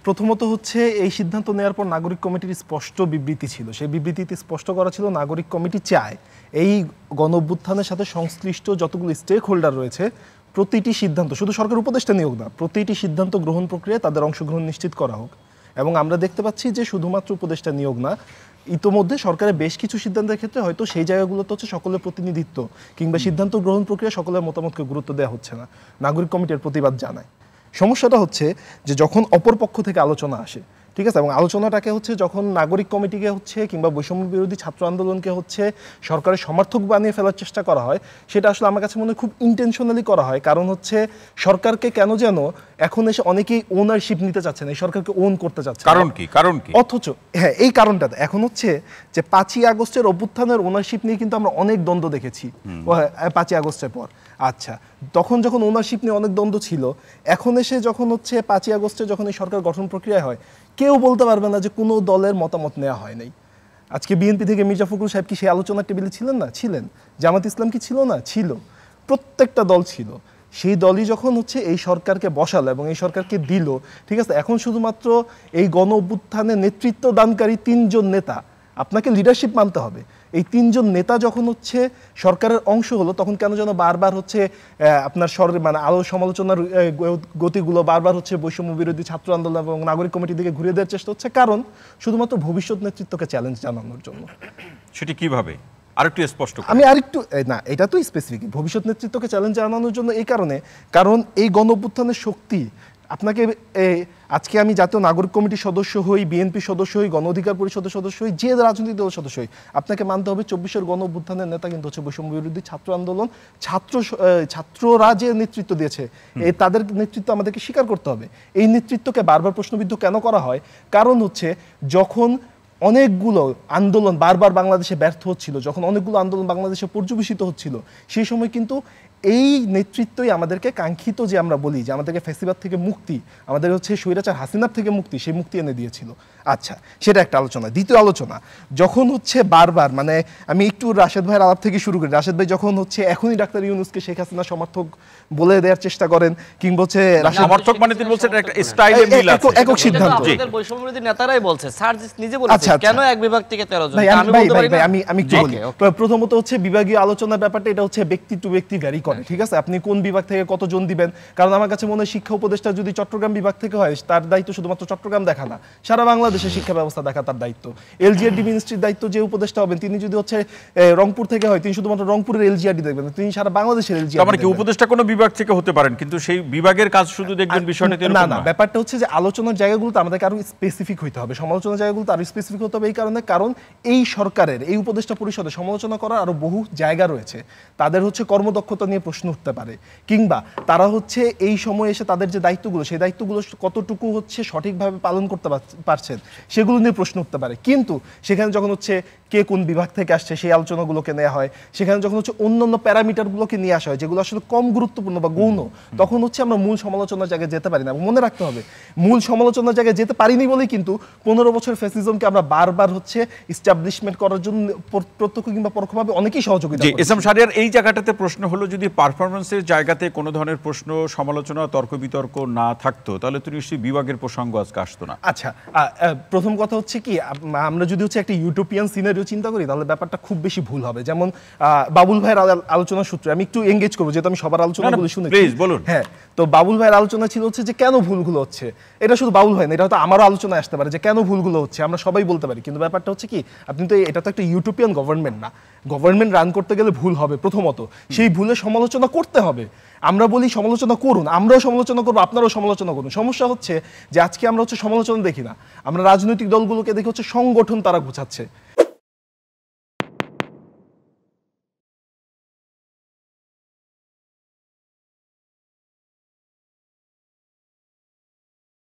প্রথমত হচ্ছে এই সিদ্ধান্ত নেওয়ার পর নাগরিক কমিটির স্পষ্ট বিবৃতি ছিল, সেই বিবৃতিতে স্পষ্ট করা ছিল নাগরিক কমিটি চায় এই গণঅভ্যুত্থানের সাথে সংশ্লিষ্ট যতগুলো স্টেক হোল্ডার রয়েছে প্রতিটি সিদ্ধান্ত, শুধু সরকার উপদেষ্টা নিয়োগ না, প্রতিটি সিদ্ধান্ত গ্রহণ প্রক্রিয়ায় তাদের অংশগ্রহণ নিশ্চিত করা হোক। এবং আমরা দেখতে পাচ্ছি যে শুধুমাত্র উপদেষ্টা নিয়োগ না, ইতোমধ্যে সরকারের বেশ কিছু সিদ্ধান্তের ক্ষেত্রে হয়তো সেই জায়গাগুলোতে হচ্ছে সকলের প্রতিনিধিত্ব কিংবা সিদ্ধান্ত গ্রহণ প্রক্রিয়া সকলের মতামতকে গুরুত্ব দেওয়া হচ্ছে না, নাগরিক কমিটির প্রতিবাদ জানায়। সমস্যাটা হচ্ছে যে যখন অপর পক্ষ থেকে আলোচনা আসে, ঠিক আছে, এবং আলোচনাটাকে হচ্ছে যখন নাগরিক কমিটিকে হচ্ছে কিংবা বৈষম্য বিরোধী ছাত্র আন্দোলনকে হচ্ছে সরকারের সমর্থক বানিয়ে ফেলার চেষ্টা করা হয়, সেটা আসলে আমার কাছে মনে হয় খুব ইন্টেনশনালি করা হয়। কারণ হচ্ছে সরকারকে কেন যেন এখন এসে অনেকেই ওনারশিপ নিতে চাচ্ছেন, এই সরকারকে ওন করতে চাচ্ছেন। কারণ কি? অথচ হ্যাঁ, এই কারণটা এখন হচ্ছে যে 5ই আগস্টের অভ্যুত্থানের ওনারশিপ নিয়ে কিন্তু আমরা অনেক দ্বন্দ্ব দেখেছি 5ই আগস্টের পর। আচ্ছা, তখন যখন ওনারশিপ নিয়ে অনেক দ্বন্দ্ব ছিল, এখন এসে যখন হচ্ছে 5ই আগস্টে যখন এই সরকার গঠন প্রক্রিয়া হয়, কেউ বলতে পারবে না যে কোনো দলের মতামত নেওয়া হয় নাই। আজকে বিএনপি থেকে মির্জা ফখরুল সাহেব কি সেই আলোচনার টেবিলে ছিলেন না? ছিলেন। জামাত ইসলাম কি ছিল না? ছিল। প্রত্যেকটা দল ছিল। সেই দলই যখন হচ্ছে এই সরকারকে বসালো এবং এই সরকারকে দিল, ঠিক আছে, এখন শুধুমাত্র এই গণ অভ্যুত্থানে নেতৃত্ব দানকারী 3 জন নেতা, আপনাকে লিডারশিপ মানতে হবে, এই 3 জন নেতা যখন হচ্ছে সরকারের অংশ হলো, তখন কেন যেন বারবার হচ্ছে আপনার মানে আলো সমালোচনার গতিগুলো বারবার হচ্ছে বৈষম্য বিরোধী ছাত্র আন্দোলন এবং নাগরিক কমিটির দিকে ঘুরিয়ে দেওয়ার চেষ্টা হচ্ছে, কারণ শুধুমাত্র ভবিষ্যৎ নেতৃত্বকে চ্যালেঞ্জ জানানোর জন্য। সেটি কিভাবে আরেকটু স্পষ্ট? আমি আরেকটু না, এটা তো স্পেসিফিক ভবিষ্যৎ নেতৃত্বকে চ্যালেঞ্জ জানানোর জন্য, এই কারণে কারণ এই গণ অভ্যুত্থানের শক্তি আপনাকে আজকে আমি জাতীয় নাগরিক কমিটির সদস্য হই, বিএনপি সদস্য হই, গণ অধিকার পরিষদের সদস্য হই, যে রাজনৈতিক দলের সদস্য হই, আপনাকে মানতে হবে 24-এর গণ অভ্যুত্থানের নেতা কিন্তু হচ্ছে বৈষম্য বিরোধী ছাত্র আন্দোলন, ছাত্ররা যে নেতৃত্ব দিয়েছে তাদের নেতৃত্ব আমাদেরকে স্বীকার করতে হবে। এই নেতৃত্বকে বারবার প্রশ্নবিদ্ধ কেন করা হয়? কারণ হচ্ছে যখন অনেকগুলো আন্দোলন বারবার বাংলাদেশে ব্যর্থ হচ্ছিল, যখন অনেকগুলো আন্দোলন বাংলাদেশে পর্যবেসিত হচ্ছিল, সেই সময় কিন্তু এই নেতৃত্বই আমাদেরকে কাঙ্ক্ষিত, যে আমরা বলি যে আমাদেরকে ফ্যাসিবাদ থেকে মুক্তি, আমাদের হচ্ছে স্বৈরাচার হাসিনার থেকে মুক্তি, সেই মুক্তি এনে দিয়েছিল। আচ্ছা, সেটা একটা আলোচনা। দ্বিতীয় আলোচনা, যখন হচ্ছে বারবার মানে আমি একটু রাশেদ ভাইয়ের আলাপ থেকে শুরু করি। রাশেদ ভাই যখন হচ্ছে এখনই ডাক্তার ইউনূসকে শেখ হাসিনা সমর্থক বলে দেওয়ার চেষ্টা করেন, কিংবা হচ্ছে সমর্থক মানে তিনি বলছেন একটা স্টাইলে মিল আছে, একক সিদ্ধান্ত বৈষম্য বিরোধী নেতারাই বলছে, স্যার নিজে বলেছেন কেন এক বিভাগ থেকে 13 জন। আমি কি বলি, প্রথমত হচ্ছে বিভাগীয় আলোচনার ব্যাপারটা এটা হচ্ছে ব্যক্তি টু ব্যক্তি ভ্যারি করে, ঠিক আছে, আপনি কোন বিভাগ থেকে কতজন দিবেন। কারণ আমার কাছে মনে হয় শিক্ষা উপদেষ্টা যদি চট্টগ্রাম বিভাগ থেকে হয়, তার দায়িত্ব শুধুমাত্র চট্টগ্রাম দেখা না, সারা বাংলাদেশের শিক্ষা ব্যবস্থা দেখা তার দায়িত্ব। এলজিআরডি মিনিস্ট্রির দায়িত্ব যে উপদেষ্টা হবেন, তিনি যদি হচ্ছে রংপুর থেকে হয়, তিনি শুধুমাত্র রংপুরের এলজিআরডি দেখবেন, তিনি সারা বাংলাদেশের এলজিআরডি। মানে কি উপদেষ্টা কোনো বিভাগ থেকে হতে পারেন, কিন্তু সেই বিভাগের কাজ শুধু দেখবেন বিষয়টা না না, ব্যাপারটা হচ্ছে যে আলোচনার জায়গাগুলোতে আমাদেরকে আরো স্পেসিফিক হইতে হবে, সমালোচনার জায়গাগুলোতে আরো স্পেসিফিক হতে হবে। এই কারণে কারণ এই সরকারের এই উপদেষ্টা পরিষদে সমালোচনা করার আরো বহু জায়গা রয়েছে। তাদের হচ্ছে কর্মদক্ষতা নিয়ে প্রশ্ন উঠতে পারে, কিংবা তারা হচ্ছে এই সময়ে এসে তাদের যে দায়িত্বগুলো, সেই দায়িত্বগুলো কতটুকু হচ্ছে সঠিকভাবে পালন করতে পারছেন, সেগুলো নিয়ে প্রশ্ন উঠতে পারে। কিন্তু সেখানে যখন হচ্ছে কে কোন বিভাগ থেকে আসছে সেই আলোচনাগুলোকে নেওয়া হয়, সেখানে যখন হচ্ছে অন্যান্য প্যারামিটারগুলোকে নিয়ে আসা হয় যেগুলো আসলে কম গুরুত্বপূর্ণ বা গৌণ, তখন হচ্ছে আমরা মূল সমালোচনার জায়গায় যেতে পারি না। মনে রাখতে হবে, মূল সমালোচনার জায়গায় যেতে পারিনি বলেই কিন্তু 15 বছর ফ্যাসিজমকে আমরা বারবার হচ্ছে ইস্টাবলিশমেন্ট করার জন্য প্রত্যক্ষ কিংবা পরোক্ষভাবে অনেকেই সহযোগিতা করেছে। এসএম শাহরিয়ার, এই জায়গাটাতে প্রশ্ন হলো, যদি পারফরমেন্সের জায়গাতে কোনো ধরনের প্রশ্ন সমালোচনা তর্ক বিতর্ক না থাকতো, তাহলে তো নিশ্চয়ই বিভাগের প্রসঙ্গ আজকে আসতো না। আচ্ছা, প্রথম কথা হচ্ছে কি, আমরা যদি হচ্ছে একটা ইউটোপিয়ান সিনারিও চিন্তা করি, তাহলে ব্যাপারটা খুব বেশি ভুল হবে। যেমন বাবুল ভাইয়ের আলোচনার সূত্রে আমি একটু এঙ্গেজ করবো, যেহেতু আমি সবার আলোচনাগুলো শুনেছি। প্লিজ বলুন। হ্যাঁ, তো বাবুল ভাইয়ের আলোচনা ছিল হচ্ছে যে কেন ভুলগুলো হচ্ছে। এটা শুধু বাবুল ভাই না, এটা হয়তো আমারও আলোচনায় আসতে পারে যে কেন ভুলগুলো হচ্ছে, আমরা সবাই বলতে পারি। কিন্তু ব্যাপারটা হচ্ছে কি, আপনি তো এটা তো একটা ইউটোপিয়ান গভর্নমেন্ট না, গভর্নমেন্ট রান করতে গেলে ভুল হবে প্রথমত, সেই ভুলের সমালোচনা করতে হবে। আমরা বলি সমালোচনা করুন, আমরাও সমালোচনা করবো, আপনারাও সমালোচনা করুন। সমস্যা হচ্ছে যে আজকে আমরা হচ্ছে সমালোচনা দেখি না, আমরা রাজনৈতিক দলগুলোকে দেখি হচ্ছে সংগঠন তারা গোছাচ্ছে।